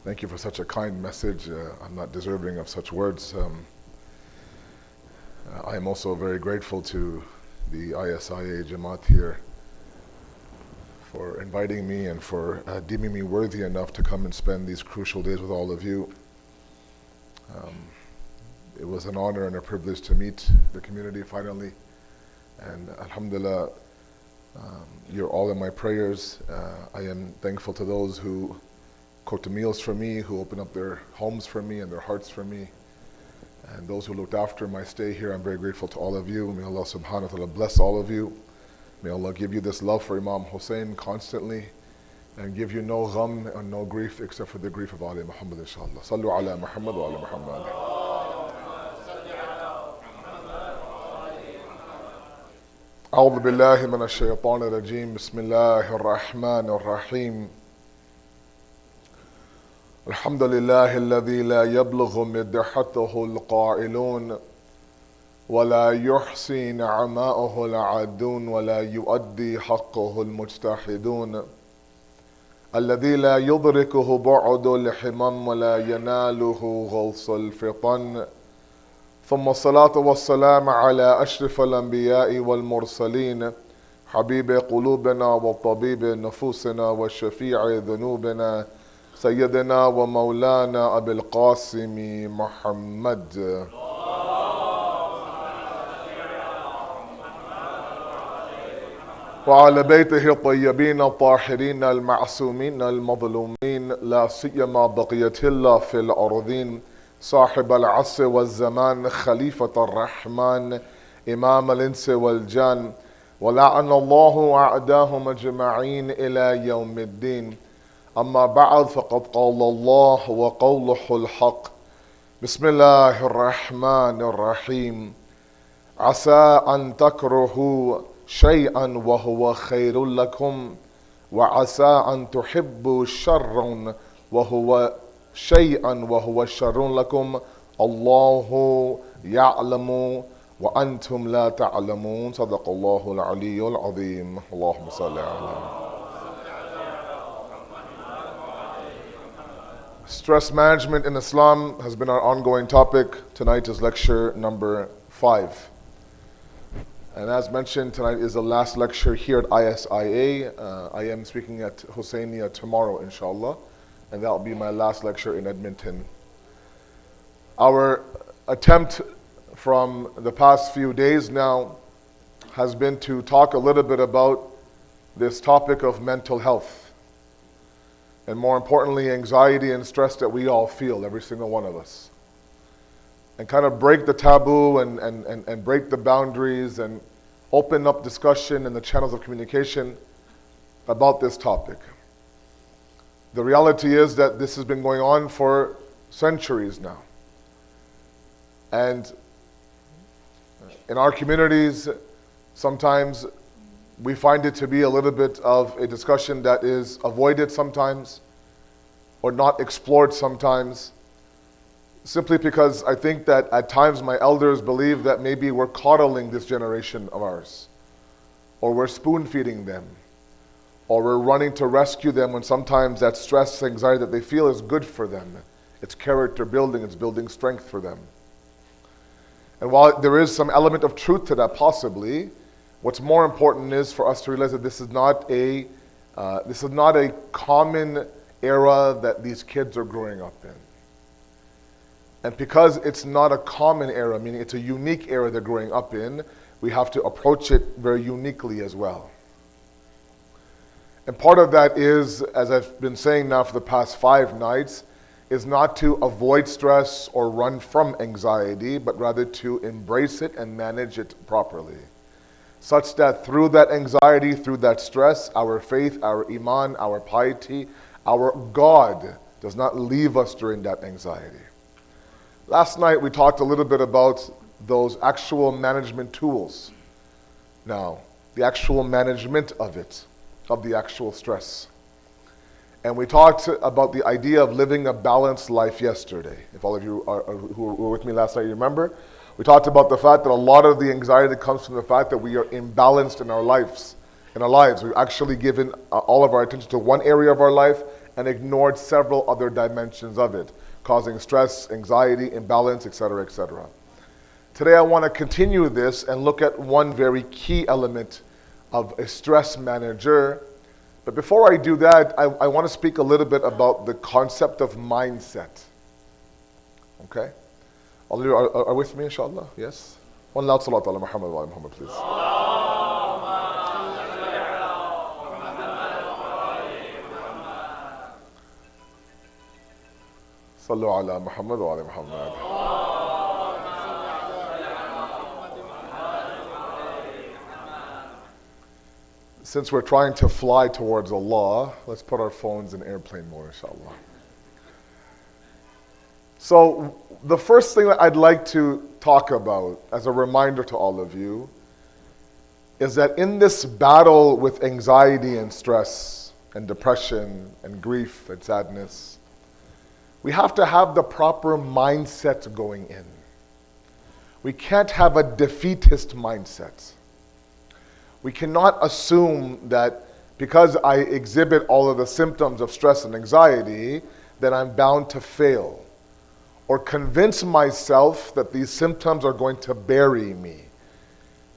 Thank you for such a kind message. I'm not deserving of such words. I am also very grateful to the ISIA Jamaat here for inviting me and for deeming me worthy enough to come and spend these crucial days with all of you. It was an honor and a privilege to meet the community finally. And alhamdulillah, you're all in my prayers. I am thankful to those who cooked meals for me, who opened up their homes for me and their hearts for me. And those who looked after my stay here, I'm very grateful to all of you. May Allah subhanahu wa ta'ala bless all of you. May Allah give you this love for Imam Hussain constantly and give you no gham and no grief except for the grief of Ali Muhammad inshallah. Sallu ala Muhammad wa ala Muhammad. أعوذ بالله من الشيطان الرجيم بسم الله الرحمن الرحيم الحمد لله الذي لا يبلغ مدحته القائلون ولا يحصي نعماءه العادون ولا يؤدي حقه المجتهدون الذي لا يدركه بعد الحمم ولا يناله غوص الفطن ثم الصلاة والسلام على أشرف الأنبياء والمرسلين حبيب قلوبنا وطبيب نفوسنا وشفيع ذنوبنا سيدنا ومولانا أبي القاسم محمد وعلى بيته الطيبين الطاهرين المعصومين المظلومين لا سيما بقية الله في الأرضين صاحب العصر والزمان خليفة الرحمن إمام الإنس والجان ولعن الله أعداهم أجمعين إلى يوم الدين أما بعد فقد قال الله وقوله الحق بسم الله الرحمن الرحيم عسى أن تكرهوا شيئا وهو خير لكم وعسى أن تحبوا شرا وهو شيئا وهو شر لكم الله يعلم وأنتم لا تعلمون صدق الله العلي العظيم اللهم صل على Stress management in Islam has been our ongoing topic. Tonight is lecture number 5. And as mentioned, tonight is the last lecture here at ISIA. I am speaking at Hussainia tomorrow, inshallah. And that will be my last lecture in Edmonton. Our attempt from the past few days now has been to talk a little bit about this topic of mental health. And more importantly, anxiety and stress that we all feel, every single one of us. And kind of break the taboo and break the boundaries and open up discussion and the channels of communication about this topic. The reality is that this has been going on for centuries now. And in our communities, sometimes we find it to be a little bit of a discussion that is avoided sometimes or not explored sometimes, simply because I think that at times my elders believe that maybe we're coddling this generation of ours, or we're spoon feeding them, or we're running to rescue them when sometimes that stress, anxiety that they feel is good for them. It's character building, it's building strength for them. And while there is some element of truth to that possibly, what's more important is for us to realize that this is not a common era that these kids are growing up in. And because it's not a common era, meaning it's a unique era they're growing up in, we have to approach it very uniquely as well. And part of that is, as I've been saying now for the past 5 nights, is not to avoid stress or run from anxiety, but rather to embrace it and manage it properly. Such that through that anxiety, through that stress, our faith, our iman, our piety, our God does not leave us during that anxiety. Last night we talked a little bit about those actual management tools. Now, the actual management of it, of the actual stress. And we talked about the idea of living a balanced life yesterday. If all of you who were with me last night, you remember? We talked about the fact that a lot of the anxiety comes from the fact that we are imbalanced in our lives. We've actually given all of our attention to one area of our life and ignored several other dimensions of it, causing stress, anxiety, imbalance, etc., etc. Today I want to continue this and look at one very key element of a stress manager. But before I do that, I want to speak a little bit about the concept of mindset. Okay? All of you are with me, inshallah? Yes? One loud salat ala Muhammad wa ala Muhammad, please. Sallu ala Muhammad wa ala Muhammad. Since we're trying to fly towards Allah, let's put our phones in airplane mode, inshallah. So, the first thing that I'd like to talk about, as a reminder to all of you, is that in this battle with anxiety and stress and depression and grief and sadness, we have to have the proper mindset going in. We can't have a defeatist mindset. We cannot assume that because I exhibit all of the symptoms of stress and anxiety, that I'm bound to fail. Or convince myself that these symptoms are going to bury me.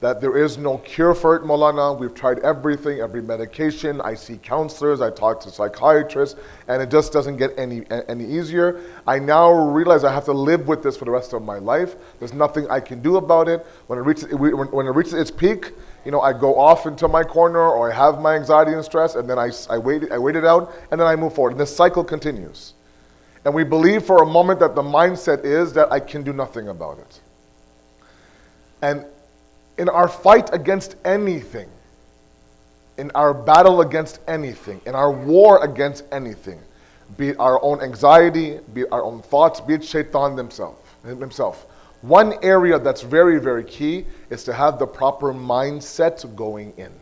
That there is no cure for it, Maulana. We've tried everything, every medication. I see counselors, I talk to psychiatrists, and it just doesn't get any easier. I now realize I have to live with this for the rest of my life. There's nothing I can do about it. When it reaches its peak, I go off into my corner, or I have my anxiety and stress, and then I wait it out, and then I move forward. And this cycle continues. And we believe for a moment that the mindset is that I can do nothing about it. And in our fight against anything, in our battle against anything, in our war against anything, be it our own anxiety, be it our own thoughts, be it shaitan himself, one area that's very, very key is to have the proper mindset going in.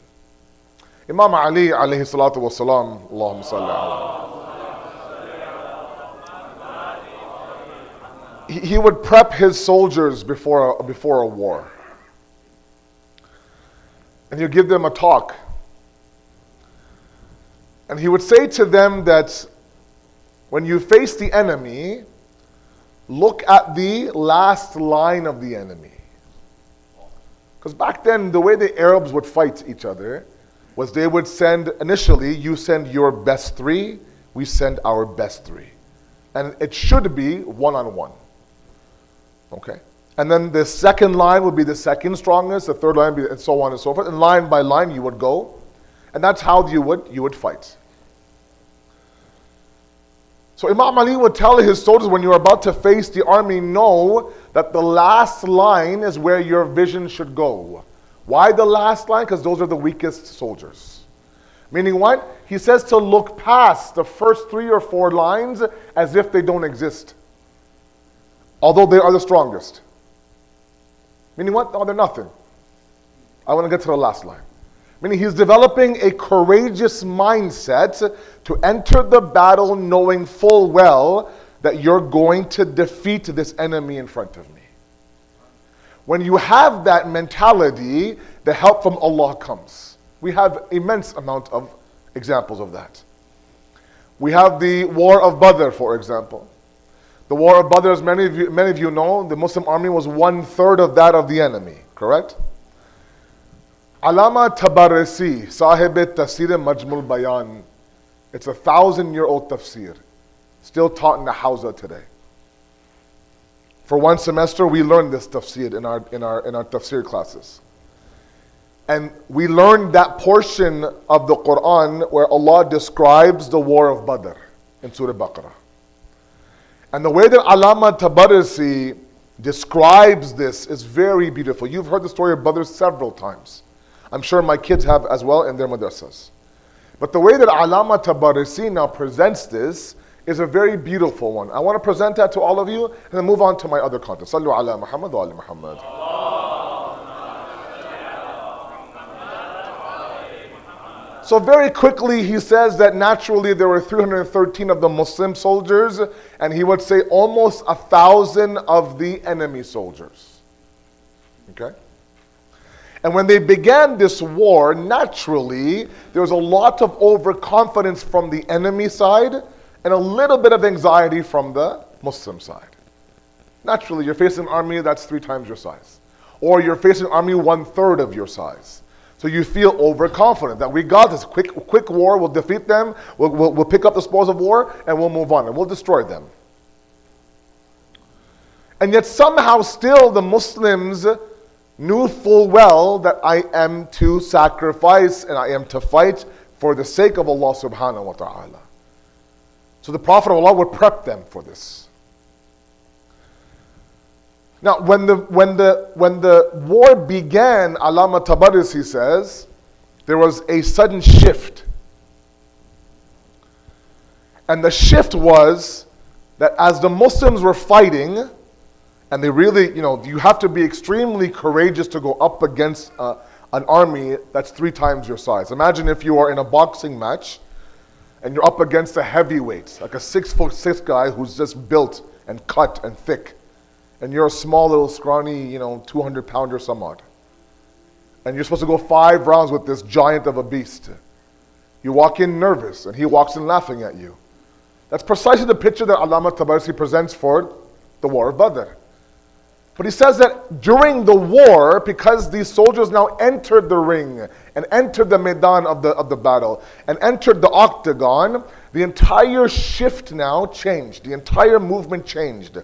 Imam Ali alayhi salatu wa salam, Allahumma salli alayhi. He would prep his soldiers before a war. And he'd give them a talk. And he would say to them that when you face the enemy, look at the last line of the enemy. Because back then, the way the Arabs would fight each other was they would send, initially, you send your best three, we send our best three. And it should be one-on-one. Okay? And then the second line would be the second strongest, the third line would be, and so on and so forth. And line by line you would go. And that's how you would fight. So Imam Ali would tell his soldiers, when you're about to face the army, know that the last line is where your vision should go. Why the last line? Because those are the weakest soldiers. Meaning what? He says to look past the first 3 or 4 lines as if they don't exist. Although they are the strongest. Meaning what? Oh, they're nothing. I want to get to the last line. Meaning he's developing a courageous mindset to enter the battle knowing full well that you're going to defeat this enemy in front of me. When you have that mentality, the help from Allah comes. We have immense amount of examples of that. We have the War of Badr, for example. The War of Badr, as many of you know, the Muslim army was 1/3 of that of the enemy, correct? Allama Tabarisi, Sahib Tafsir Majmul Bayan. It's a 1,000-year-old tafsir, still taught in the Hausa today. For one semester, we learned this tafsir in our tafsir classes. And we learned that portion of the Quran where Allah describes the War of Badr in Surah Baqarah. And the way that Allama Tabarisi describes this is very beautiful. You've heard the story of Badr several times. I'm sure my kids have as well in their madrasas. But the way that Allama Tabarisi now presents this is a very beautiful one. I want to present that to all of you and then move on to my other content. Sallu ala Muhammad wa ala Muhammad. So very quickly he says that naturally there were 313 of the Muslim soldiers, and he would say almost 1,000 of the enemy soldiers. Okay? And when they began this war, naturally there was a lot of overconfidence from the enemy side, and a little bit of anxiety from the Muslim side. Naturally, you're facing an army that's 3 times your size. Or you're facing an army 1/3 of your size. So you feel overconfident that we got this quick war, we'll defeat them, we'll pick up the spoils of war, and we'll move on, and we'll destroy them. And yet somehow still the Muslims knew full well that I am to sacrifice and I am to fight for the sake of Allah subhanahu wa ta'ala. So the Prophet of Allah would prep them for this. Now, when the war began, Allama Tabarisi says, there was a sudden shift. And the shift was that as the Muslims were fighting, and they really, you have to be extremely courageous to go up against an army that's 3 times your size. Imagine if you are in a boxing match, and you're up against a heavyweight, like a 6'6" guy who's just built and cut and thick. And you're a small little scrawny, 200-pounder some odd. And you're supposed to go 5 rounds with this giant of a beast. You walk in nervous, and he walks in laughing at you. That's precisely the picture that Allama Tabarisi presents for the War of Badr. But he says that during the war, because these soldiers now entered the ring and entered the Maidan of the battle and entered the octagon, the entire shift now changed. The entire movement changed.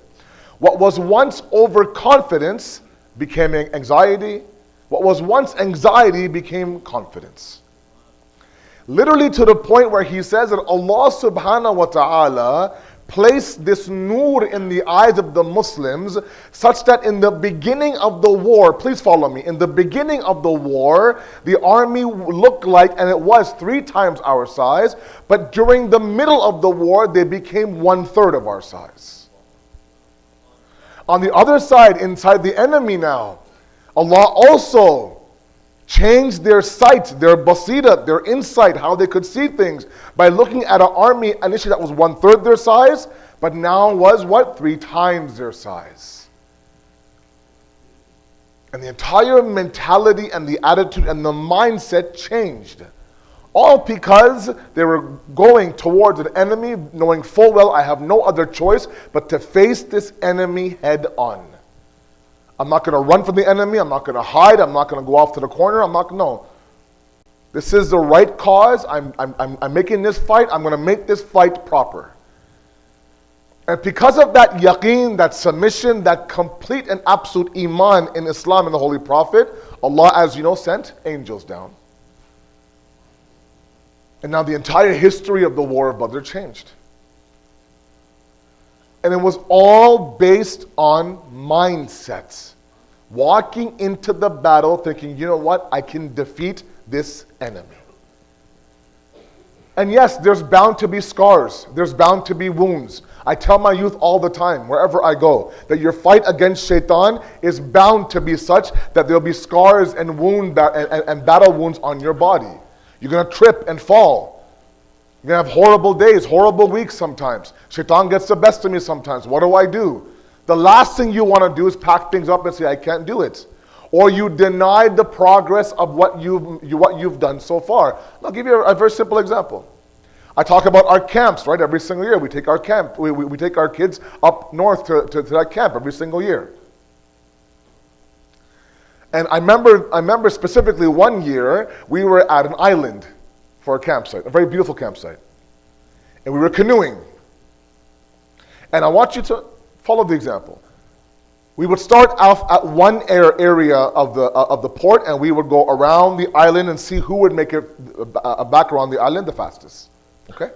What was once overconfidence became anxiety. What was once anxiety became confidence. Literally to the point where he says that Allah subhanahu wa ta'ala placed this nur in the eyes of the Muslims such that in the beginning of the war, please follow me, in the beginning of the war, the army looked like, and it was 3 times our size, but during the middle of the war, they became 1/3 of our size. On the other side, inside the enemy now, Allah also changed their sight, their basira, their insight, how they could see things by looking at an army initially that was 1/3 their size, but now was what? 3 times their size. And the entire mentality and the attitude and the mindset changed. All because they were going towards an enemy knowing full well I have no other choice but to face this enemy head on. I'm not going to run from the enemy. I'm not going to hide. I'm not going to go off to the corner. No. This is the right cause. I'm making this fight. I'm going to make this fight proper. And because of that yaqeen, that submission, that complete and absolute iman in Islam and the Holy Prophet, Allah, as you know, sent angels down. And now the entire history of the War of Badr changed. And it was all based on mindsets. Walking into the battle thinking, you know what, I can defeat this enemy. And yes, there's bound to be scars. There's bound to be wounds. I tell my youth all the time, wherever I go, that your fight against shaitan is bound to be such that there'll be scars and and battle wounds on your body. You're going to trip and fall. You're going to have horrible days, horrible weeks sometimes. Shaitan gets the best of me sometimes. What do? The last thing you want to do is pack things up and say, I can't do it. Or you deny the progress of what you've done so far. I'll give you a very simple example. I talk about our camps, right? Every single year we take our camp. We take our kids up north to that camp every single year. And I remember specifically one year we were at an island for a campsite, a very beautiful campsite. And we were canoeing. And I want you to follow the example. We would start off at one area of the port, and we would go around the island and see who would make it back around the island the fastest. Okay?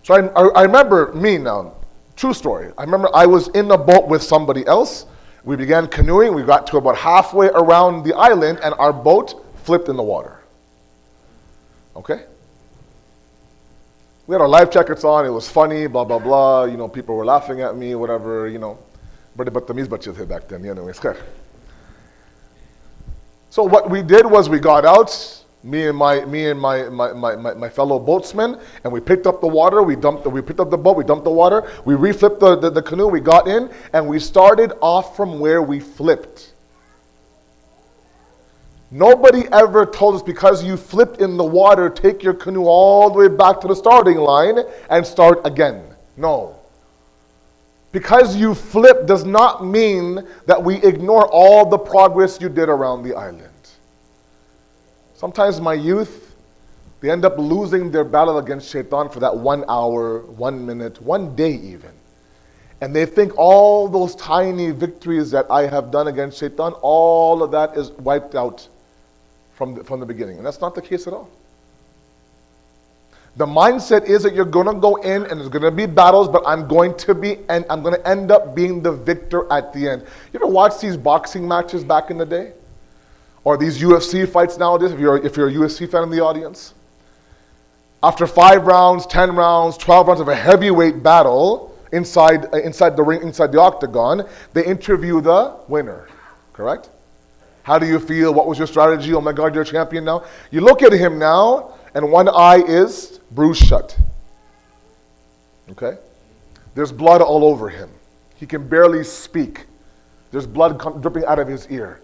So I remember me now, true story. I remember I was in a boat with somebody else. We began canoeing. We got to about halfway around the island, and our boat flipped in the water. Okay? We had our life jackets on. It was funny, blah, blah, blah. People were laughing at me, whatever, Bade badtamiz bachche the back then, anyways. So what we did was we got out, me and my fellow boatsmen, and we picked up the water, we picked up the boat, we dumped the water, we reflipped the canoe, we got in, and we started off from where we flipped. Nobody ever told us because you flipped in the water, take your canoe all the way back to the starting line and start again. No. Because you flip does not mean that we ignore all the progress you did around the island. Sometimes my youth, they end up losing their battle against shaitan for that 1 hour, 1 minute, 1 day even. And they think all those tiny victories that I have done against shaitan, all of that is wiped out from the beginning. And that's not the case at all. The mindset is that you're going to go in and there's going to be battles, but I'm going to end up being the victor at the end. You ever watch these boxing matches back in the day? Or these UFC fights nowadays, if you're a UFC fan in the audience? After 5 rounds, 10 rounds, 12 rounds of a heavyweight battle inside the ring, inside the octagon, they interview the winner, correct? How do you feel? What was your strategy? Oh my God, you're a champion now. You look at him now, and one eye is bruised shut. Okay? There's blood all over him. He can barely speak. There's blood dripping out of his ear.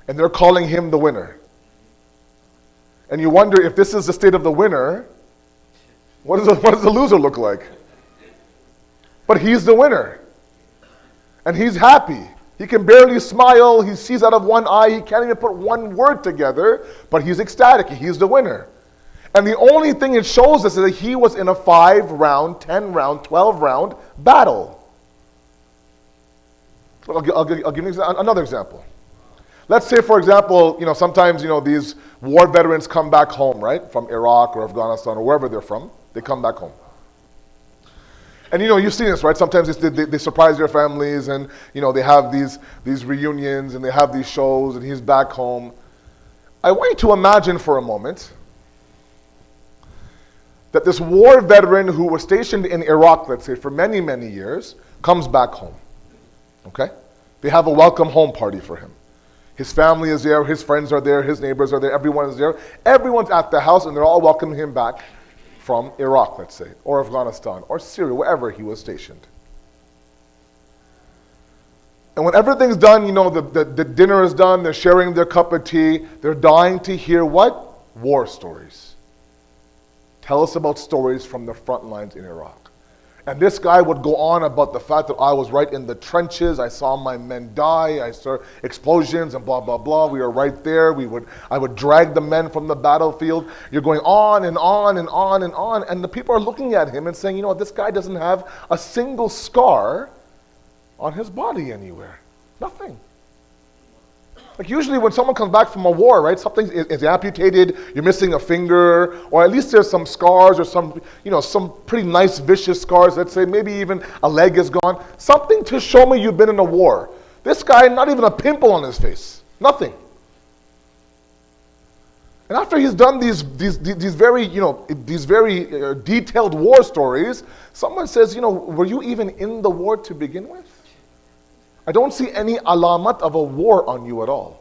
And they're calling him the winner. And you wonder if this is the state of the winner, what does the loser look like? But he's the winner. And he's happy. He can barely smile. He sees out of one eye. He can't even put one word together. But he's ecstatic. He's the winner. And the only thing it shows us is that he was in a 5-round, 10-round, 12-round battle. I'll give you another example. Let's say, for example, sometimes, these war veterans come back home, right? From Iraq or Afghanistan or wherever they're from. They come back home. And you've seen this, right? Sometimes they surprise their families and, they have these reunions and they have these shows and he's back home. I want you to imagine for a moment that this war veteran who was stationed in Iraq, let's say, for many, many years, comes back home. Okay? They have a welcome home party for him. His family is there, his friends are there, his neighbors are there, everyone is there. Everyone's at the house and they're all welcoming him back from Iraq, let's say, or Afghanistan, or Syria, wherever he was stationed. And when everything's done, the dinner is done, they're sharing their cup of tea, they're dying to hear what? War stories. Tell us about stories from the front lines in Iraq. And this guy would go on about the fact that I was right in the trenches, I saw my men die, I saw explosions and blah, blah, blah. We were right there. I would drag the men from the battlefield. You're going on and on and on and on. And the people are looking at him and saying, this guy doesn't have a single scar on his body anywhere. Nothing. Like usually when someone comes back from a war, right, something is amputated, you're missing a finger, or at least there's some scars or some pretty nice vicious scars, let's say maybe even a leg is gone. Something to show me you've been in a war. This guy, not even a pimple on his face. Nothing. And after he's done these very detailed war stories, someone says, were you even in the war to begin with? I don't see any alamat of a war on you at all.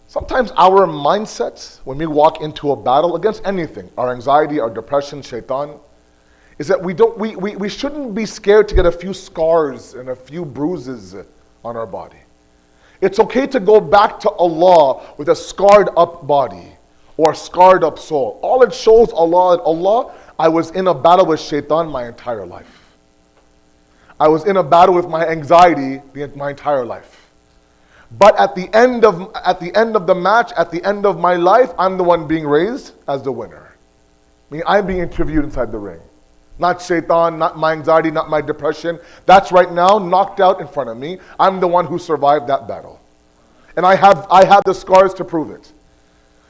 Sometimes our mindset, when we walk into a battle against anything, our anxiety, our depression, shaitan, is that we shouldn't be scared to get a few scars and a few bruises on our body. It's okay to go back to Allah with a scarred up body or a scarred up soul. All it shows Allah, I was in a battle with shaitan my entire life. I was in a battle with my anxiety my entire life. But at the end of the match, at the end of my life, I'm the one being raised as the winner. I mean, I'm being interviewed inside the ring. Not shaitan, not my anxiety, not my depression. That's right now knocked out in front of me. I'm the one who survived that battle. And I have the scars to prove it.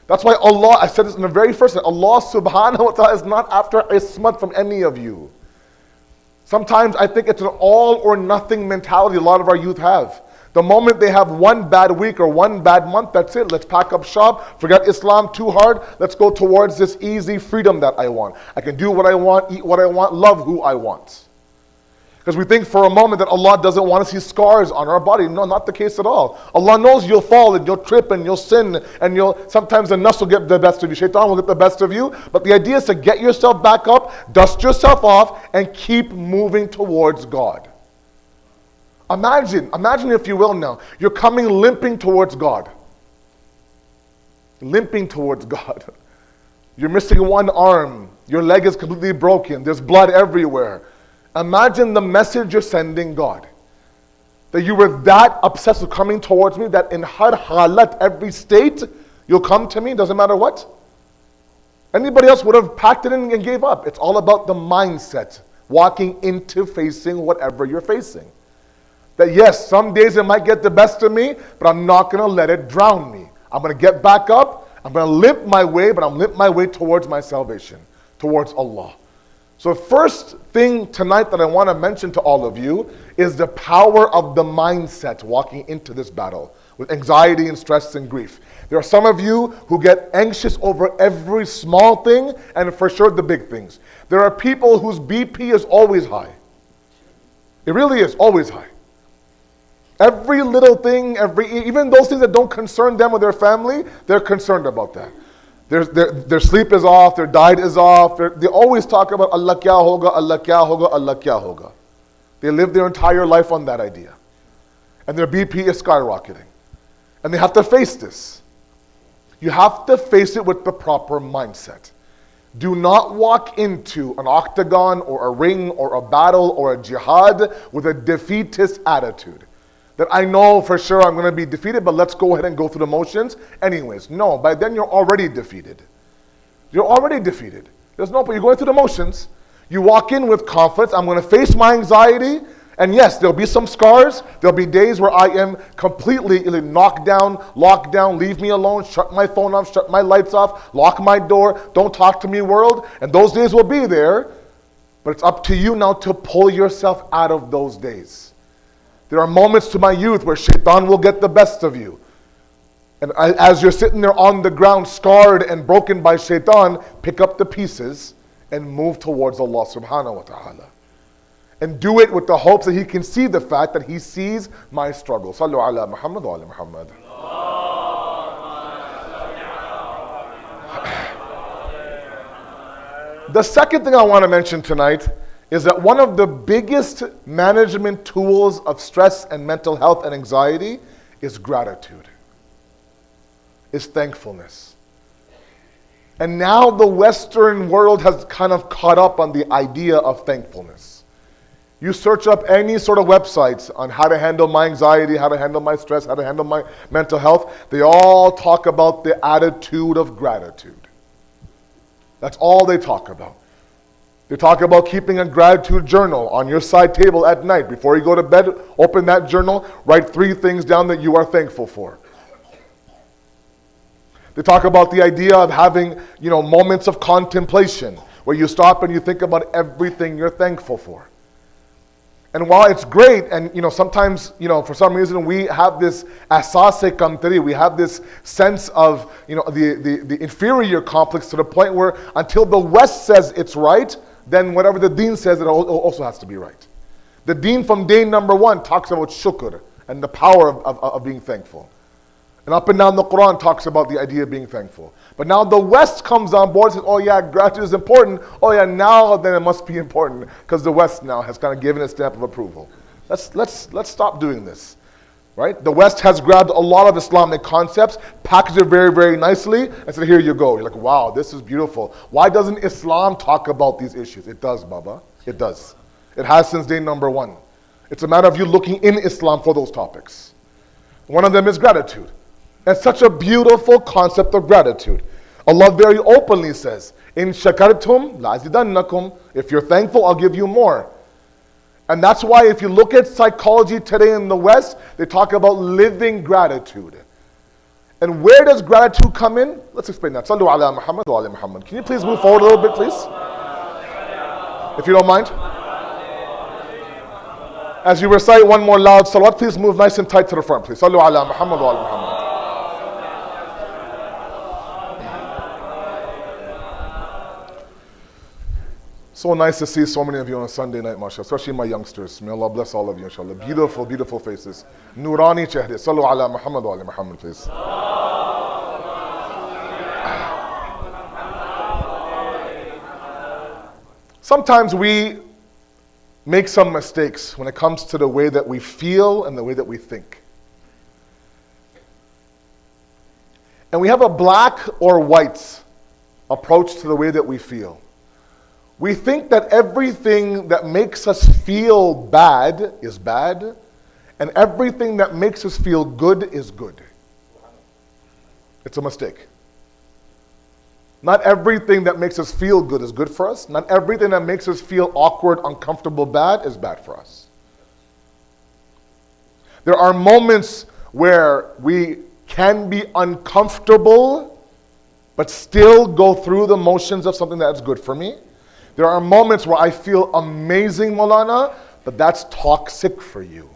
That's why Allah, I said this in the very first, Allah subhanahu wa ta'ala is not after ismat from any of you. Sometimes I think it's an all or nothing mentality a lot of our youth have. The moment they have one bad week or one bad month, that's it. Let's pack up shop, forget Islam too hard. Let's go towards this easy freedom that I want. I can do what I want, eat what I want, love who I want. Because we think for a moment that Allah doesn't want to see scars on our body. No, not the case at all. Allah knows you'll fall and you'll trip and you'll sin and sometimes the nafs will get the best of you. Shaitan will get the best of you. But the idea is to get yourself back up, dust yourself off, and keep moving towards God. Imagine if you will now, you're coming limping towards God. Limping towards God. You're missing one arm. Your leg is completely broken. There's blood everywhere. Imagine the message you're sending God. That you were that obsessed with coming towards me that in har halat, every state, you'll come to me, doesn't matter what. Anybody else would have packed it in and gave up. It's all about the mindset, walking into facing whatever you're facing. That yes, some days it might get the best of me, but I'm not going to let it drown me. I'm going to get back up. I'm going to limp my way, but I'm limp my way towards my salvation, towards Allah. So first thing tonight that I want to mention to all of you is the power of the mindset walking into this battle with anxiety and stress and grief. There are some of you who get anxious over every small thing and for sure the big things. There are people whose BP is always high. It really is always high. Every little thing, even those things that don't concern them or their family, they're concerned about that. Their sleep is off, their diet is off. They always talk about Allah kya hoga, Allah kya hoga, Allah kya hoga. They live their entire life on that idea. And their BP is skyrocketing. And they have to face this. You have to face it with the proper mindset. Do not walk into an octagon or a ring or a battle or a jihad with a defeatist attitude. That I know for sure I'm going to be defeated, but let's go ahead and go through the motions anyways. No, by then you're already defeated. You're already defeated. There's no point. You're going through the motions. You walk in with confidence. I'm going to face my anxiety. And yes, there'll be some scars. There'll be days where I am completely knocked down, locked down, leave me alone, shut my phone off, shut my lights off, lock my door, don't talk to me world. And those days will be there. But it's up to you now to pull yourself out of those days. There are moments to my youth where shaitan will get the best of you. And as you're sitting there on the ground, scarred and broken by shaitan, pick up the pieces and move towards Allah subhanahu wa ta'ala. And do it with the hopes that He can see the fact that He sees my struggle. Sallu ala Muhammad wa ala Muhammad. The second thing I want to mention tonight is that one of the biggest management tools of stress and mental health and anxiety is gratitude, is thankfulness. And now the Western world has kind of caught up on the idea of thankfulness. You search up any sort of websites on how to handle my anxiety, how to handle my stress, how to handle my mental health. They all talk about the attitude of gratitude. That's all they talk about. They talk about keeping a gratitude journal on your side table at night. Before you go to bed, open that journal, write 3 things down that you are thankful for. They talk about the idea of having, moments of contemplation where you stop and you think about everything you're thankful for. And while it's great, and sometimes, for some reason we have this asase kamtari, we have this sense of, the inferior complex to the point where until the West says it's right, then whatever the deen says, it also has to be right. The deen from day number 1 talks about shukr and the power of being thankful. And up and down the Quran talks about the idea of being thankful. But now the West comes on board and says, oh yeah, gratitude is important. Oh yeah, now then it must be important because the West now has kind of given a stamp of approval. Let's stop doing this. Right? The West has grabbed a lot of Islamic concepts, packaged it very, very nicely, and said, here you go. You're like, wow, this is beautiful. Why doesn't Islam talk about these issues? It does, Baba. It does. It has since day number 1. It's a matter of you looking in Islam for those topics. One of them is gratitude. And such a beautiful concept of gratitude. Allah very openly says, in shakartum la azidannakum. If you're thankful, I'll give you more. And that's why if you look at psychology today in the West, they talk about living gratitude. And where does gratitude come in? Let's explain that. Sallu ala Muhammad wa ala Muhammad. Can you please move forward a little bit, please? If you don't mind. As you recite one more loud salawat, please move nice and tight to the front, please. Sallu ala Muhammad wa ala Muhammad. So nice to see so many of you on a Sunday night, mashallah, especially my youngsters. May Allah bless all of you, inshallah. Beautiful, beautiful faces. Nurani chehre. Sallu ala Muhammad wa ala Muhammad, please. Sometimes we make some mistakes when it comes to the way that we feel and the way that we think. And we have a black or white approach to the way that we feel. We think that everything that makes us feel bad is bad, and everything that makes us feel good is good. It's a mistake. Not everything that makes us feel good is good for us. Not everything that makes us feel awkward, uncomfortable, bad is bad for us. There are moments where we can be uncomfortable, but still go through the motions of something that's good for me. There are moments where I feel amazing, Maulana, but that's toxic for you.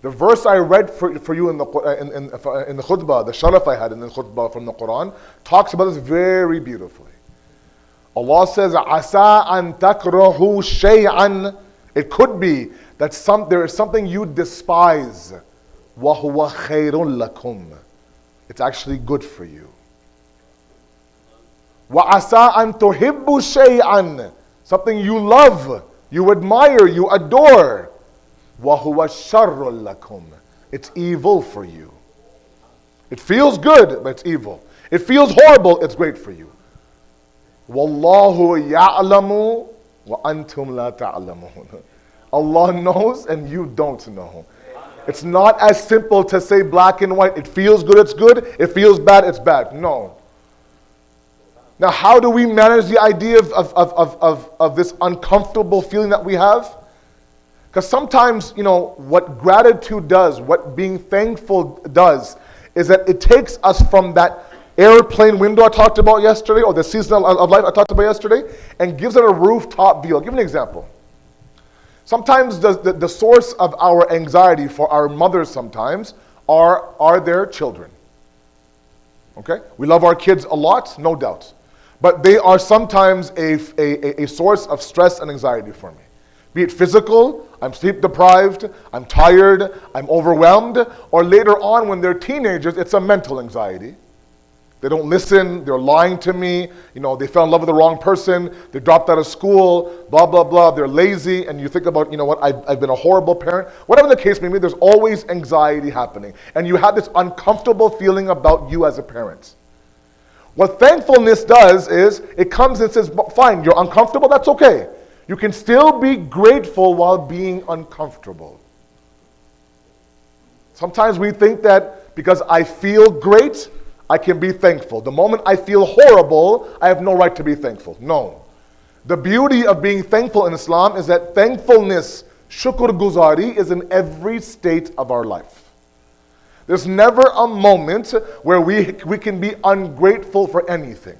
The verse I read for you in the khutbah, the sharaf I had in the khutbah from the Quran, talks about this very beautifully. Allah says, "Asa an takrahu shay'an." It could be that there is something you despise. Wa huwa khayrun lakum. It's actually good for you. Wa asa an tuhibbu shay'an. Something you love, you admire, you adore. وَهُوَ شَرٌّ لَكُمْ. It's evil for you. It feels good, but it's evil. It feels horrible, it's great for you. وَاللَّهُ يَعْلَمُ وَأَنْتُمْ لَا تَعْلَمُونَ. Allah knows and you don't know. It's not as simple to say black and white. It feels good, it's good. It feels bad, it's bad. No. Now, how do we manage the idea of this uncomfortable feeling that we have? Because sometimes, what gratitude does, what being thankful does, is that it takes us from that airplane window I talked about yesterday, or the season of life I talked about yesterday, and gives it a rooftop view. I'll give you an example. Sometimes the source of our anxiety for our mothers sometimes are their children. Okay? We love our kids a lot, no doubt. But they are sometimes a source of stress and anxiety for me. Be it physical, I'm sleep deprived, I'm tired, I'm overwhelmed, or later on when they're teenagers, it's a mental anxiety. They don't listen, they're lying to me, they fell in love with the wrong person, they dropped out of school, blah, blah, blah, they're lazy, and you think about, I've been a horrible parent. Whatever the case may be, there's always anxiety happening. And you have this uncomfortable feeling about you as a parent. What thankfulness does is, it comes and says, fine, you're uncomfortable, that's okay. You can still be grateful while being uncomfortable. Sometimes we think that because I feel great, I can be thankful. The moment I feel horrible, I have no right to be thankful. No. The beauty of being thankful in Islam is that thankfulness, shukr guzari, is in every state of our life. There's never a moment where we can be ungrateful for anything.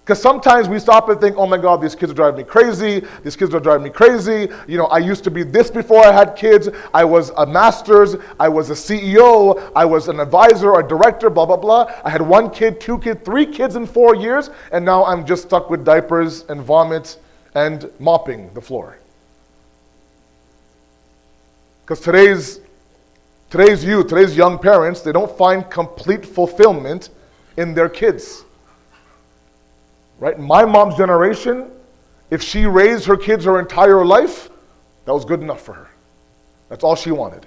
Because sometimes we stop and think, oh my God, these kids are driving me crazy. These kids are driving me crazy. I used to be this before I had kids. I was a master's. I was a CEO. I was an advisor or a director, blah, blah, blah. I had 1 kid, 2 kids, 3 kids in 4 years. And now I'm just stuck with diapers and vomit and mopping the floor. Because today's youth, today's young parents, they don't find complete fulfillment in their kids. Right? My mom's generation, if she raised her kids her entire life, that was good enough for her. That's all she wanted.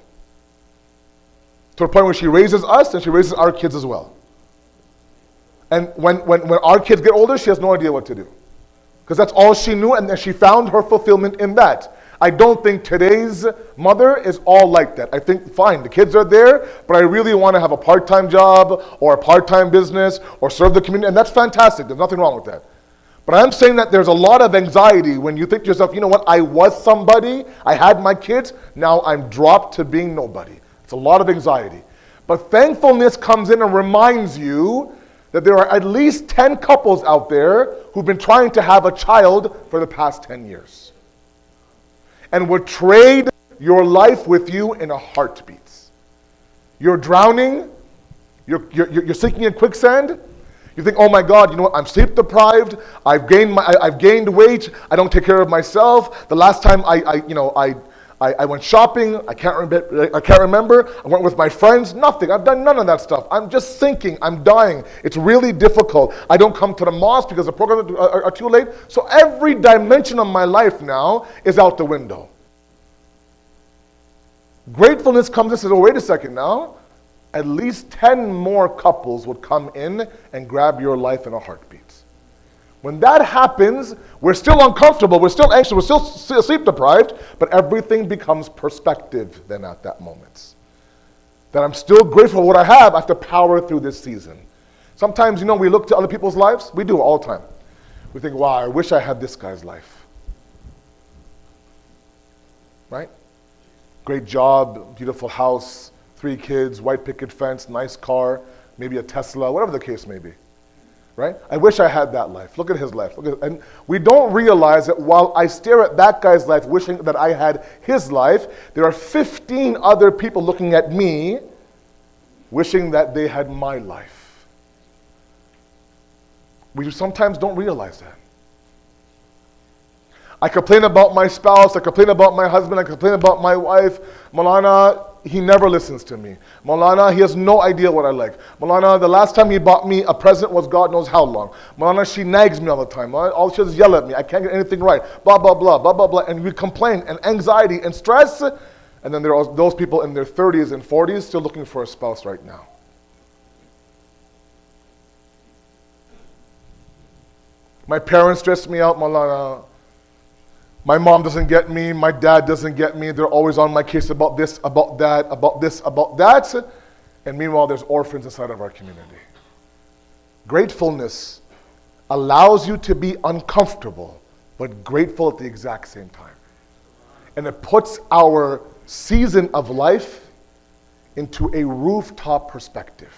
To the point where she raises us and she raises our kids as well. And when our kids get older, she has no idea what to do. Because that's all she knew, and then she found her fulfillment in that. I don't think today's mother is all like that. I think, fine, the kids are there, but I really want to have a part-time job or a part-time business or serve the community, and that's fantastic. There's nothing wrong with that. But I'm saying that there's a lot of anxiety when you think to yourself, you know what, I was somebody, I had my kids, now I'm dropped to being nobody. It's a lot of anxiety. But thankfulness comes in and reminds you that there are at least 10 couples out there who've been trying to have a child for the past 10 years. And would trade your life with you in a heartbeat. You're drowning, you're sinking in quicksand. You think, oh my God, I'm sleep deprived. I've gained weight. I don't take care of myself. The last time I I went shopping. I can't remember. I went with my friends. Nothing. I've done none of that stuff. I'm just thinking. I'm dying. It's really difficult. I don't come to the mosque because the programs are too late. So every dimension of my life now is out the window. Gratefulness comes and says, oh, wait a second now. At least 10 more couples would come in and grab your life in a heartbeat. When that happens, we're still uncomfortable, we're still anxious, we're still sleep deprived, but everything becomes perspective then at that moment. That I'm still grateful for what I have. I have to power through this season. Sometimes, we look to other people's lives. We do all the time. We think, wow, I wish I had this guy's life. Right? Great job, beautiful house, 3 kids, white picket fence, nice car, maybe a Tesla, whatever the case may be. Right? I wish I had that life. Look at his life. And we don't realize that while I stare at that guy's life, wishing that I had his life, there are 15 other people looking at me, wishing that they had my life. We sometimes don't realize that. I complain about my spouse, I complain about my husband, I complain about my wife. Maulana, he never listens to me. Maulana, he has no idea what I like. Maulana, the last time he bought me a present was God knows how long. Maulana, she nags me all the time. All she does is yell at me. I can't get anything right. Blah, blah, blah, blah, blah, blah. And we complain and anxiety and stress. And then there are those people in their 30s and 40s still looking for a spouse right now. My parents stress me out, Maulana. My mom doesn't get me, my dad doesn't get me, they're always on my case about this, about that, about this, about that. And meanwhile, there's orphans inside of our community. Gratefulness allows you to be uncomfortable, but grateful at the exact same time. And it puts our season of life into a rooftop perspective,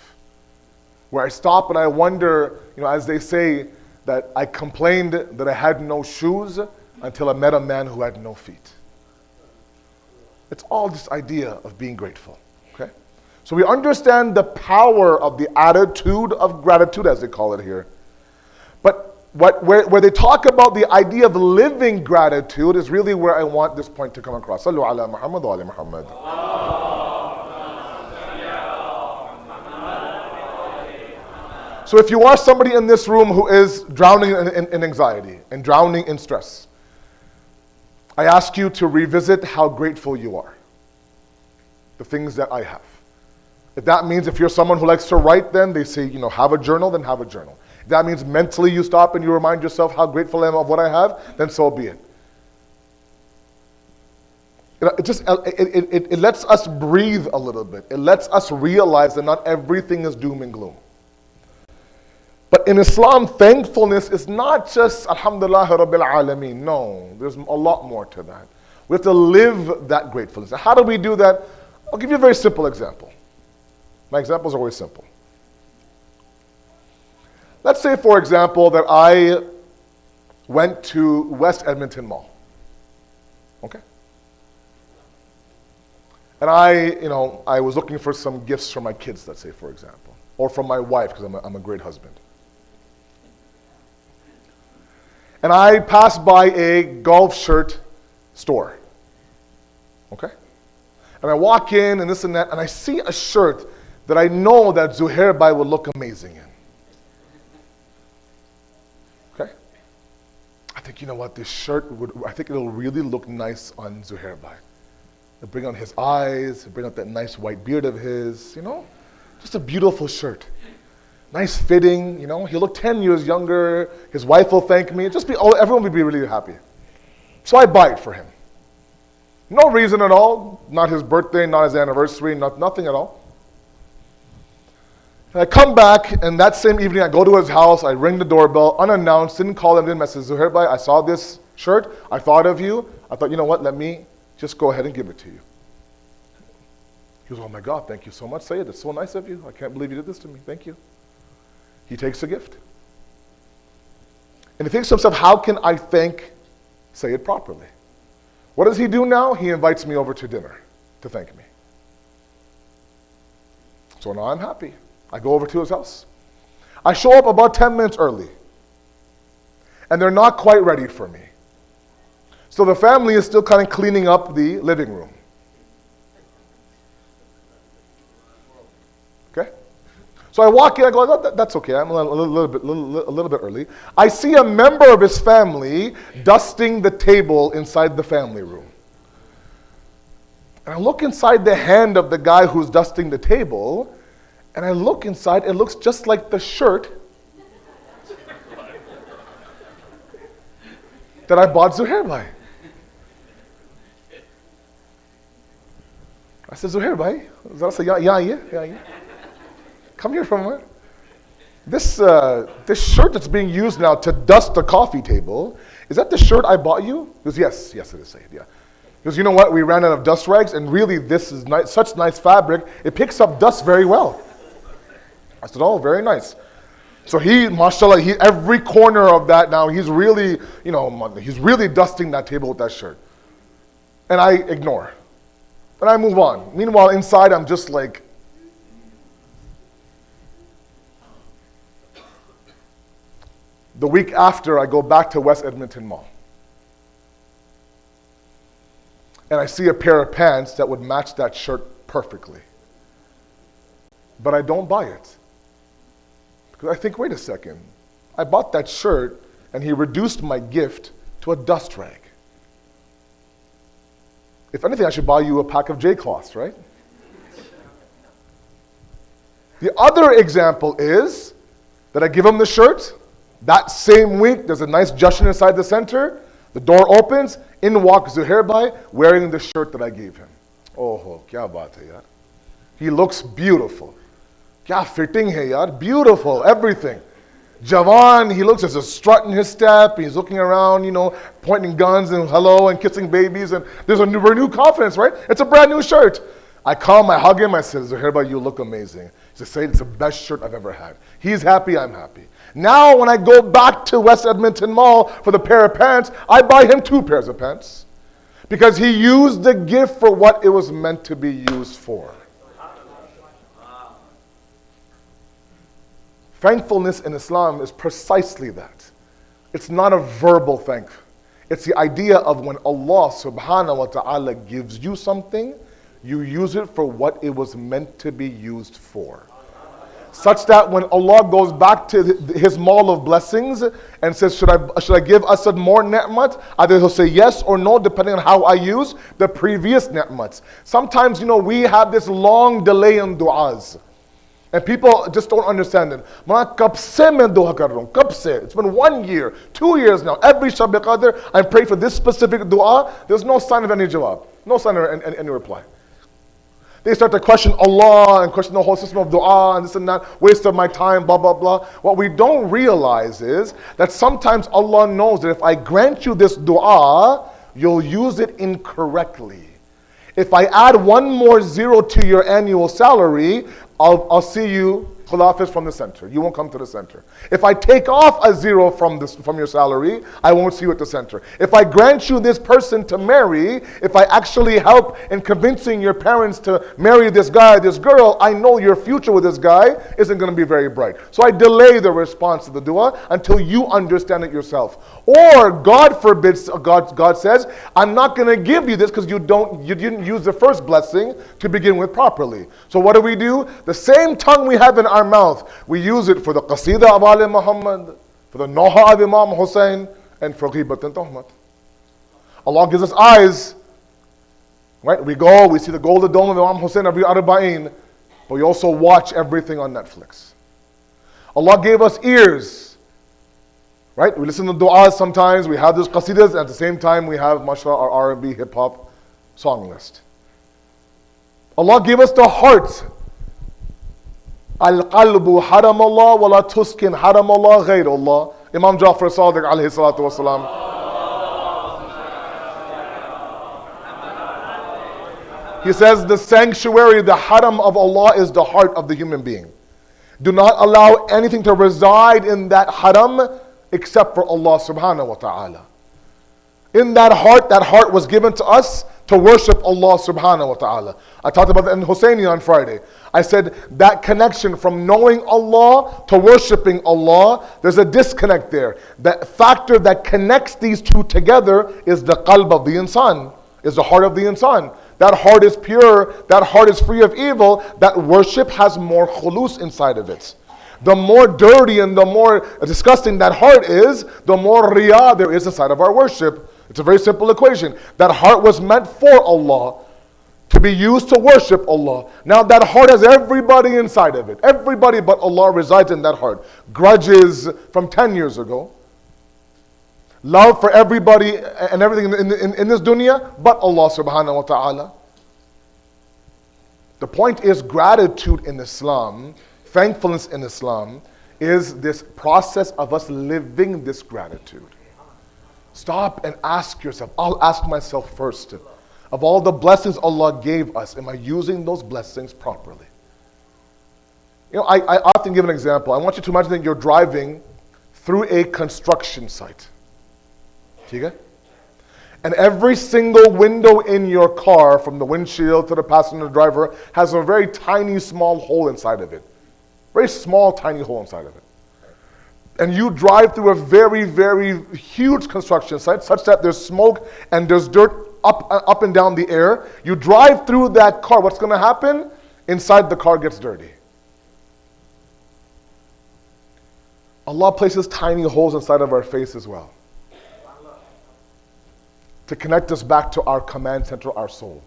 where I stop and I wonder, as they say, that I complained that I had no shoes, until I met a man who had no feet. It's all this idea of being grateful. Okay? So we understand the power of the attitude of gratitude, as they call it here. But where they talk about the idea of living gratitude is really where I want this point to come across. Sallu ala Muhammad wa ala Muhammad. So if you are somebody in this room who is drowning in anxiety and drowning in stress, I ask you to revisit how grateful you are. The things that I have. If that means if you're someone who likes to write, then they say, have a journal, then have a journal. If that means mentally you stop and you remind yourself how grateful I am of what I have, then so be it. It lets us breathe a little bit. It lets us realize that not everything is doom and gloom. But in Islam, thankfulness is not just Alhamdulillah Rabbil Alameen. No, there's a lot more to that. We have to live that gratefulness. How do we do that? I'll give you a very simple example. My examples are always simple. Let's say, for example, that I went to West Edmonton Mall. Okay? And I was looking for some gifts for my kids, let's say, for example. Or from my wife, because I'm a great husband. And I passed by a golf shirt store. Okay? And I walk in and this and that, and I see a shirt that I know that Zuhair Bhai would look amazing in. Okay? I think, this shirt I think it'll really look nice on Zuhair Bhai. It'll bring out his eyes, it'll bring out that nice white beard of his, just a beautiful shirt. Nice fitting, he'll look 10 years younger, his wife will thank me, everyone will be really happy. So I buy it for him. No reason at all, not his birthday, not his anniversary, nothing at all. And I come back, and that same evening I go to his house, I ring the doorbell, unannounced, didn't call him, didn't message Zuhair Bhai, I saw this shirt, I thought of you, I thought, let me just go ahead and give it to you. He goes, oh my God, thank you so much, Sayyid, it's so nice of you, I can't believe you did this to me, thank you. He takes the gift. And he thinks to himself, how can I thank Sayyid properly? What does he do now? He invites me over to dinner to thank me. So now I'm happy. I go over to his house. I show up about 10 minutes early. And they're not quite ready for me. So the family is still kind of cleaning up the living room. Okay? So I walk in, I go, oh, that's okay, I'm a little bit early. I see a member of his family dusting the table inside the family room. And I look inside the hand of the guy who's dusting the table, and I look inside, it looks just like the shirt that I bought Zuhair by. I said, Zuhair bhai, zara sa yahan aiye. Come here for a moment. This shirt that's being used now to dust the coffee table, is that the shirt I bought you? He goes, yes, it is Sayyid, yeah. He goes, you know what, we ran out of dust rags, and really this is such nice fabric, it picks up dust very well. I said, oh, very nice. So he, mashallah, every corner of that now, he's really dusting that table with that shirt. And I ignore. And I move on. Meanwhile, inside, I'm just like, the week after, I go back to West Edmonton Mall. And I see a pair of pants that would match that shirt perfectly. But I don't buy it. Because I think, wait a second. I bought that shirt, and he reduced my gift to a dust rag. If anything, I should buy you a pack of J-cloths, right? The other example is that I give him the shirt. That same week, there's a nice jushin inside the center. The door opens. In walks Zuhair bhai wearing the shirt that I gave him. Oh, kya baat hai yaar. He looks beautiful. Kya fitting hai yaar. Beautiful, everything. Jawan, he looks as a strut in his step. He's looking around, pointing guns and hello and kissing babies. And there's a renewed confidence, right? It's a brand new shirt. I come, I hug him. I said, Zuhair bhai, you look amazing. He said, Sayyid, it's the best shirt I've ever had. He's happy, I'm happy. Now when I go back to West Edmonton Mall for the pair of pants, I buy him 2 pairs of pants. Because he used the gift for what it was meant to be used for. Thankfulness in Islam is precisely that. It's not a verbal thank. It's the idea of when Allah subhanahu wa ta'ala gives you something, you use it for what it was meant to be used for. Such that when Allah goes back to his mall of blessings and says, should I give Asad more ni'mat? Either he'll say yes or no, depending on how I use the previous ni'mats. Sometimes, we have this long delay in du'as. And people just don't understand it. It's been 1 year, 2 years now. Every Shab Qadr, I pray for this specific dua. There's no sign of any jawab. No sign of any reply. They start to question Allah and question the whole system of dua and this and that. Waste of my time, blah, blah, blah. What we don't realize is that sometimes Allah knows that if I grant you this dua, you'll use it incorrectly. If I add 1 more zero to your annual salary, I'll see you khilafis from the center. You won't come to the center. If I take off a zero from your salary, I won't see you at the center. If I grant you this person to marry, if I actually help in convincing your parents to marry this guy, this girl, I know your future with this guy isn't going to be very bright. So I delay the response to the dua until you understand it yourself. Or God forbids, God says, I'm not going to give you this because you didn't use the first blessing to begin with properly. So what do? The same tongue we have in our mouth, we use it for the Qasida of Ali Muhammad, for the Noha of Imam Hussain, and for Ghibat and Tuhmat. Allah gives us eyes, right? We go, we see the golden dome of Imam Hussain every Arba'in, but we also watch everything on Netflix. Allah gave us ears, right? We listen to du'as sometimes, we have those Qasidas, and at the same time we have, mashallah, our R&B hip-hop song list. Allah gave us the heart. Al-qalbu haram Allah wa la tuskin haram Allah ghayr Allah. Imam Jafri Sadiq alayhi salatu wasalam. He says the sanctuary, the haram of Allah is the heart of the human being. Do not allow anything to reside in that haram except for Allah subhanahu wa ta'ala. In that heart was given to us to worship Allah subhanahu wa ta'ala. I talked about that in Hussaini on Friday. I said that connection from knowing Allah to worshiping Allah, there's a disconnect there. That factor that connects these two together is the qalb of the insan, is the heart of the insan. That heart is pure, that heart is free of evil, that worship has more khulus inside of it. The more dirty and the more disgusting that heart is, the more riyah there is inside of our worship. It's a very simple equation. That heart was meant for Allah, to be used to worship Allah. Now that heart has everybody inside of it. Everybody but Allah resides in that heart. Grudges from 10 years ago. Love for everybody and everything in this dunya but Allah subhanahu wa ta'ala. The point is, gratitude in Islam, thankfulness in Islam, is this process of us living this gratitude. Stop and ask yourself. I'll ask myself first. Of all the blessings Allah gave us, am I using those blessings properly? You know, I often give an example. I want you to imagine that you're driving through a construction site. Okay? And every single window in your car, from the windshield to the passenger driver, has a very tiny, small hole inside of it. Very small, tiny hole inside of it. And you drive through a very, very huge construction site, such that there's smoke and there's dirt up and down the air. You drive through that car, what's going to happen? Inside the car gets dirty. Allah places tiny holes inside of our face as well, to connect us back to our command center, our soul.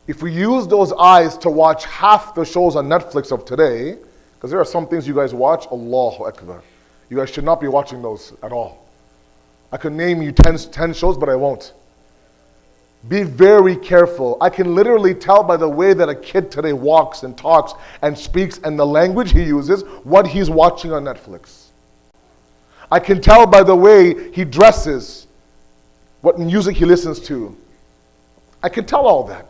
If we use those eyes to watch half the shows on Netflix of today, because there are some things you guys watch, Allahu Akbar. You guys should not be watching those at all. I could name you 10 shows, but I won't. Be very careful. I can literally tell by the way that a kid today walks and talks and speaks and the language he uses what he's watching on Netflix. I can tell by the way he dresses what music he listens to. I can tell all that.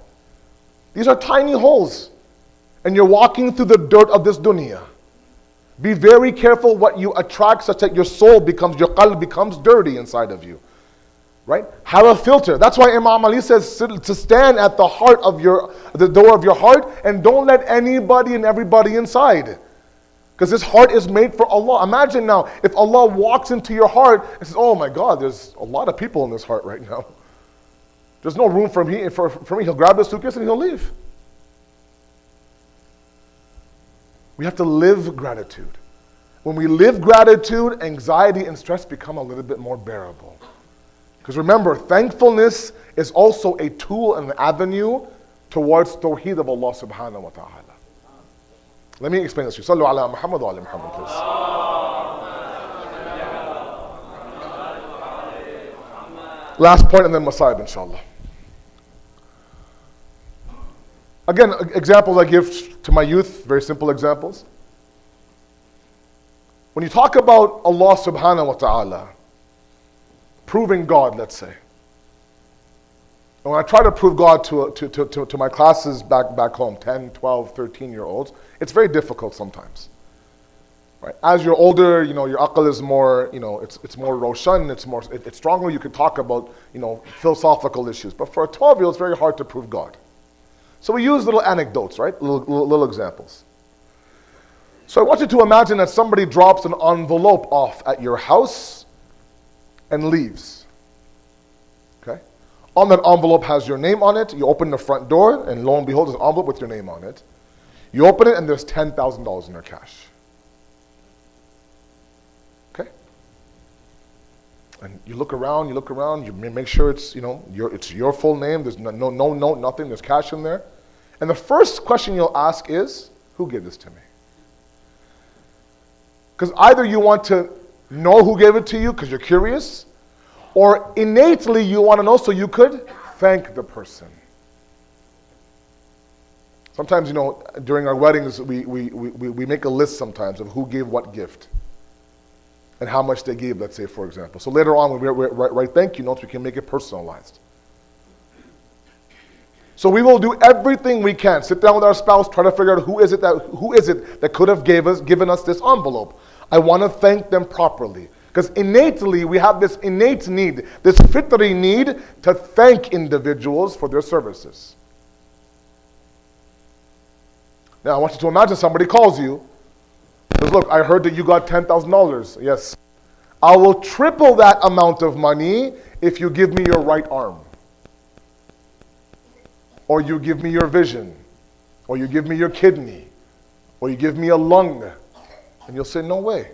These are tiny holes. And you're walking through the dirt of this dunya. Be very careful what you attract, such that your soul becomes, your qalb becomes dirty inside of you. Right? Have a filter. That's why Imam Ali says to stand at the heart of the door of your heart, and don't let anybody and everybody inside. Because this heart is made for Allah. Imagine now, if Allah walks into your heart and says, oh my God, there's a lot of people in this heart right now. There's no room for me. He'll grab his suitcase and he'll leave. We have to live gratitude. When we live gratitude, anxiety and stress become a little bit more bearable. Because remember, thankfulness is also a tool and an avenue towards tawheed of Allah subhanahu wa ta'ala. Let me explain this to you. Sallu ala Muhammad wa ala Muhammad, please. Last point and then Masayib, inshallah. Again, examples I give to my youth, very simple examples. When you talk about Allah subhanahu wa ta'ala, proving God, let's say. And when I try to prove God to my classes back home, 10, 12, 13-year-olds, it's very difficult sometimes. Right? As you're older, your aql is more, it's more roshan, it's stronger. You can talk about, philosophical issues. But for a 12-year-old, it's very hard to prove God. So we use little anecdotes, right? Little examples. So I want you to imagine that somebody drops an envelope off at your house and leaves. Okay? On that envelope has your name on it. You open the front door, and lo and behold, there's an envelope with your name on it. You open it, and there's $10,000 in there cash. Okay? And you look around, you make sure it's, it's your full name. There's no note, nothing. There's cash in there. And the first question you'll ask is, who gave this to me? Because either you want to know who gave it to you because you're curious, or innately you want to know so you could thank the person. Sometimes, during our weddings, we make a list sometimes of who gave what gift and how much they gave, let's say, for example. So later on, when we write thank you notes, we can make it personalized. So we will do everything we can. Sit down with our spouse, try to figure out who is it that could have given us this envelope. I want to thank them properly. Because innately, we have this innate need, this fitri need to thank individuals for their services. Now, I want you to imagine somebody calls you, says, look, I heard that you got $10,000. Yes. I will triple that amount of money if you give me your right arm. Or you give me your vision. Or you give me your kidney. Or you give me a lung. And you'll say, no way.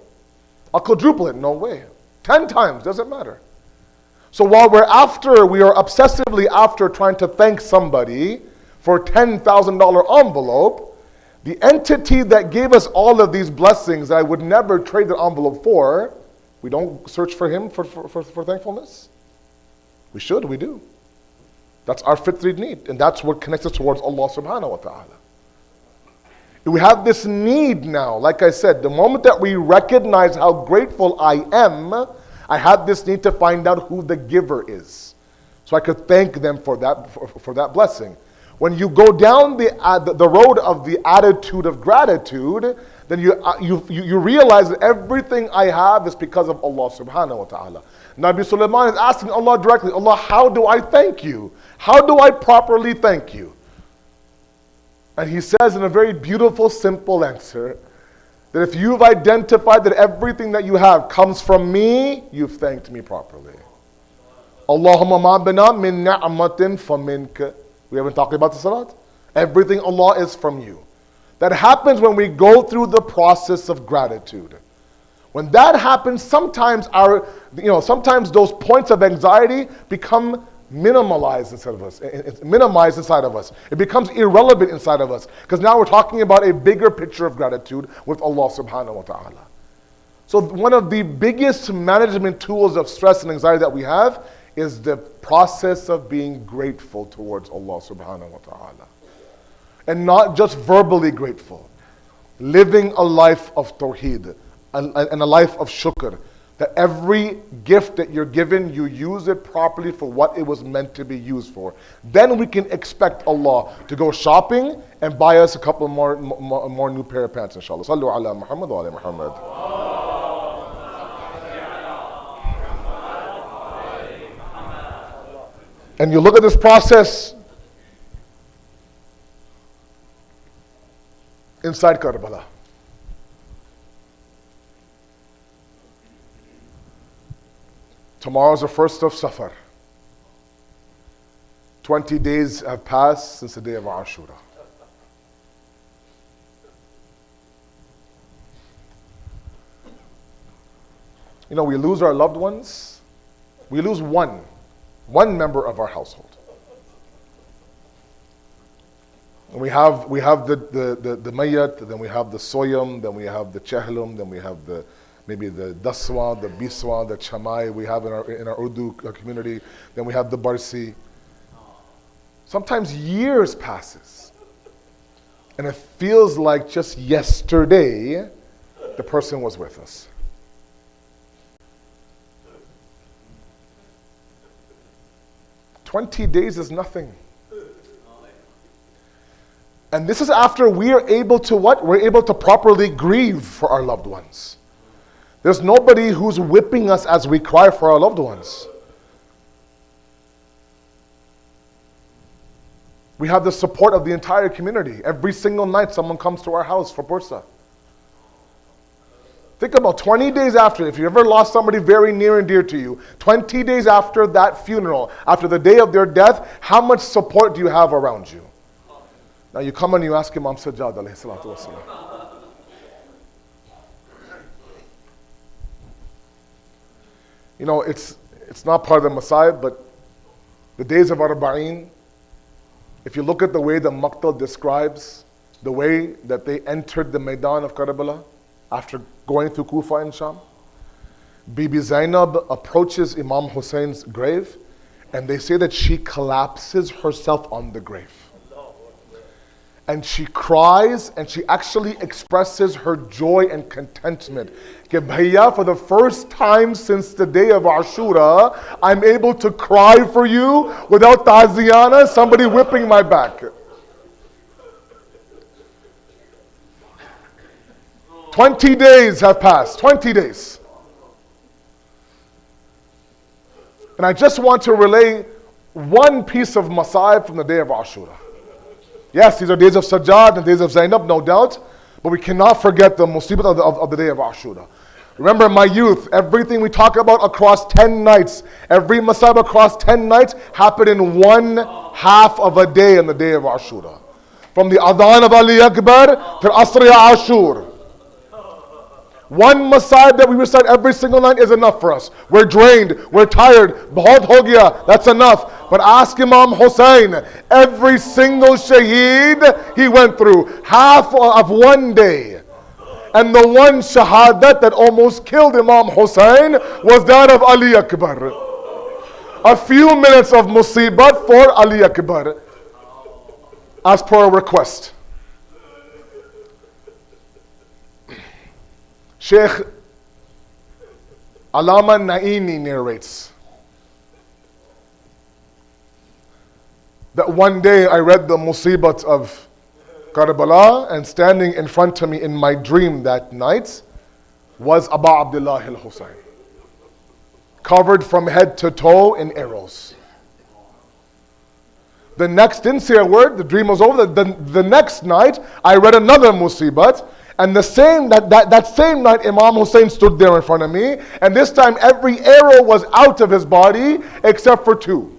I'll quadruple it, no way. 10 times, doesn't matter. So while we are obsessively after trying to thank somebody for a $10,000 envelope, the entity that gave us all of these blessings that I would never trade the envelope for, we don't search for him for thankfulness? We should, we do. That's our fitri need, and that's what connects us towards Allah subhanahu wa ta'ala. We have this need now, like I said, the moment that we recognize how grateful I am, I have this need to find out who the giver is. So I could thank them for that blessing. When you go down the road of the attitude of gratitude, then you realize that everything I have is because of Allah subhanahu wa ta'ala. Nabi Sulaiman is asking Allah directly, Allah, how do I thank you? How do I properly thank you? And he says in a very beautiful, simple answer, that if you've identified that everything that you have comes from me, you've thanked me properly. Allahumma ma bina min ni'matin faminka. We haven't talked about the salat. Everything Allah is from you. That happens when we go through the process of gratitude. When that happens, sometimes sometimes those points of anxiety become minimalized inside of us. Minimized inside of us. It becomes irrelevant inside of us. Because now we're talking about a bigger picture of gratitude with Allah subhanahu wa ta'ala. So one of the biggest management tools of stress and anxiety that we have is the process of being grateful towards Allah subhanahu wa ta'ala. And not just verbally grateful. Living a life of tawheed and a life of shukr. That every gift that you're given, you use it properly for what it was meant to be used for. Then we can expect Allah to go shopping and buy us a couple more new pair of pants, inshallah. Sallu ala Muhammad wa ala Muhammad. And you look at this process inside Karbala. Tomorrow is the first of Safar. 20 days have passed since the day of Ashura. You know, we lose our loved ones. We lose one member of our household. And we have the mayyat, then we have the soyam, then we have the chahlum, then we have maybe the daswa, the biswa, the chamai we have in our Urdu community. Then we have the barsi. Sometimes years passes. And it feels like just yesterday the person was with us. "20 days is nothing." And this is after we are able to what? We're able to properly grieve for our loved ones. There's nobody who's whipping us as we cry for our loved ones. We have the support of the entire community. Every single night someone comes to our house for Pursa. Think about 20 days after, if you ever lost somebody very near and dear to you, 20 days after that funeral, after the day of their death, how much support do you have around you? Now you come and you ask Imam Sajjad alayhi salatu wasalam. You know, it's not part of the Messiah, but the days of Arba'een, if you look at the way the Maqtal describes the way that they entered the Maidan of Karbala after going through Kufa and Sham, Bibi Zainab approaches Imam Hussein's grave and they say that she collapses herself on the grave. And she cries and she actually expresses her joy and contentment. Ke bhaiya, for the first time since the day of Ashura, I'm able to cry for you without ta'ziyana, somebody whipping my back. 20 days have passed, 20 days. And I just want to relay one piece of Masa'ib from the day of Ashura. Yes, these are days of Sajjad and days of Zainab, no doubt, but we cannot forget the musibat of the day of Ashura. Remember, my youth, everything we talk about across 10 nights, every Masa'ib across 10 nights happened in one half of a day in the day of Ashura. From the Adhan of Ali Akbar to Asr Ashur. One Masa'ib that we recite every single night is enough for us. We're drained, we're tired, bahut ho gaya, that's enough. But ask Imam Hussain, every single shaheed he went through, half of one day. And the one shahadat that almost killed Imam Hussain was that of Ali Akbar. A few minutes of musibat for Ali Akbar, as per a request. Sheikh Alama Naini narrates that one day I read the musibat of Karbala, and standing in front of me in my dream that night was Abu Abdullah al-Hussein, covered from head to toe in arrows. The next, didn't say a word, the dream was over. The next night I read another musibat, and that same night Imam Hussain stood there in front of me, and this time every arrow was out of his body except for two.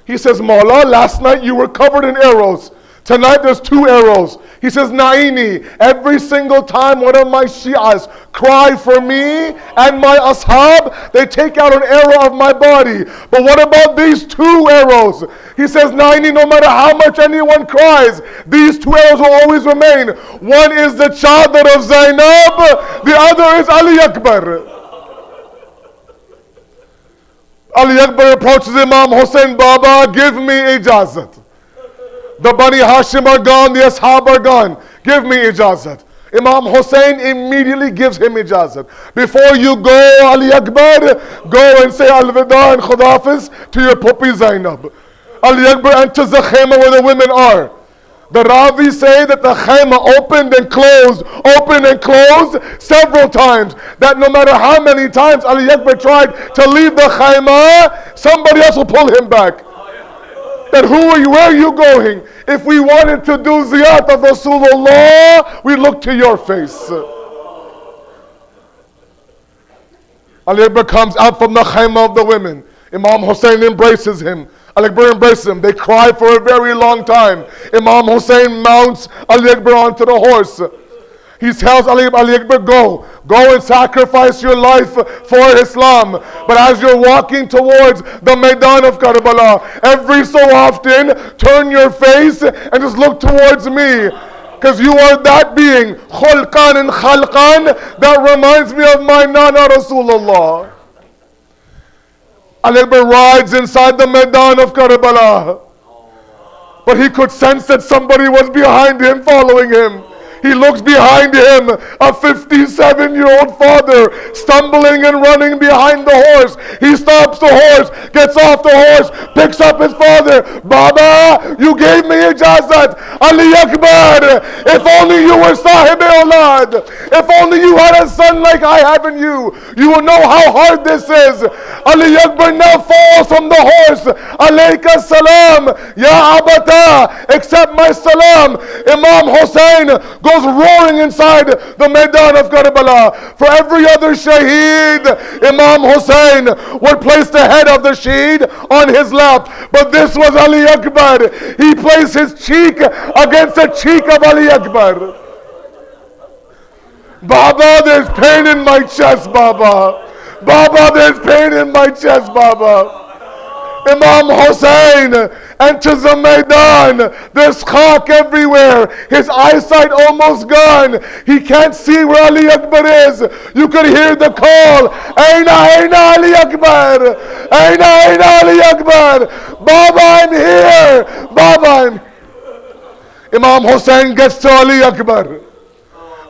He says, Mawla, last night you were covered in arrows. Tonight there's two arrows. He says, Naini, every single time one of my Shi'as cry for me and my Ashab, they take out an arrow of my body. But what about these two arrows? He says, Naini, no matter how much anyone cries, these two arrows will always remain. One is the Chadar of Zainab, the other is Ali Akbar. Ali Akbar approaches Imam Hussain, Baba, give me ijazat. The Bani Hashim are gone, the Ashab are gone. Give me ijazat. Imam Hussain immediately gives him ijazat. Before you go, Ali Akbar, go and say Al-Wida and Khudafiz to your puppy Zainab. Ali Akbar enters the khayma where the women are. The Ravi say that the khayma opened and closed several times. That no matter how many times Ali Akbar tried to leave the khayma, somebody else will pull him back. That where are you going? If we wanted to do ziyarat of Rasulullah, we look to your face. Ali Akbar comes out from the khayma of the women. Imam Hussain embraces him. Ali Akbar embraces him. They cry for a very long time. Imam Hussain mounts Ali Akbar onto the horse. He tells Ali Akbar, go and sacrifice your life for Islam. But as you're walking towards the Maidan of Karbala, every so often, turn your face and just look towards me. Because you are that being, khulqan and khalqan, that reminds me of my Nana Rasulullah. Ali Akbar rides inside the Maidan of Karbala. But he could sense that somebody was behind him, following him. He looks behind him, a 57-year-old father stumbling and running behind the horse. He stops the horse, gets off the horse, picks up his father. Baba, you gave me ijazat. Ali Akbar, if only you were Sahib Aulad. If only you had a son like I have in you. You will know how hard this is. Ali Akbar now falls from the horse. Alayka salam, ya abata, accept my salam. Imam Hussain goes roaring inside the Maidan of Karbala. For every other shaheed, Imam Hussain would place the head of the shaheed on his lap. But this was Ali Akbar. He placed his cheek against the cheek of Ali Akbar. Baba, there's pain in my chest, Baba. Baba, there's pain in my chest, Baba. Imam Hussain enters the Maidan. There's khak everywhere. His eyesight almost gone. He can't see where Ali Akbar is. You could hear the call. Aina Ali Akbar. Aina Ali Akbar. Baba, I'm here. Baba, I'm here. Imam Hussain gets to Ali Akbar.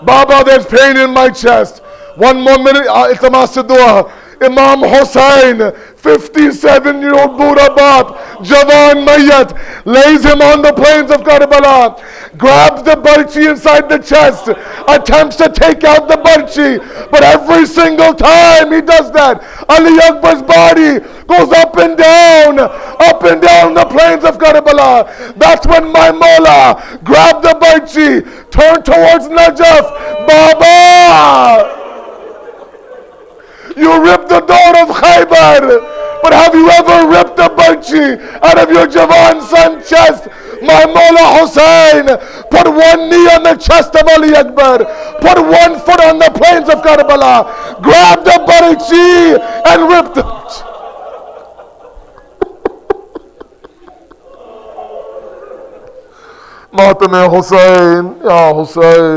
Baba, there's pain in my chest. One more minute, iltamas dua. Imam Hussain, 57-year-old Buddha Bap, Jawan Mayyat, lays him on the plains of Karbala, grabs the barchi inside the chest, attempts to take out the barchi, but every single time he does that, Ali Akbar's body goes up and down the plains of Karbala. That's when my Mawla grabbed the barchi, turned towards Najaf. Baba! You ripped the door of Khaybar, but have you ever ripped a barchi out of your Jawan son's chest? My Mawla Hussain put one knee on the chest of Ali Akbar, put one foot on the plains of Karbala, grabbed the barchi and ripped it. Matam Hussain, Ya Hussain.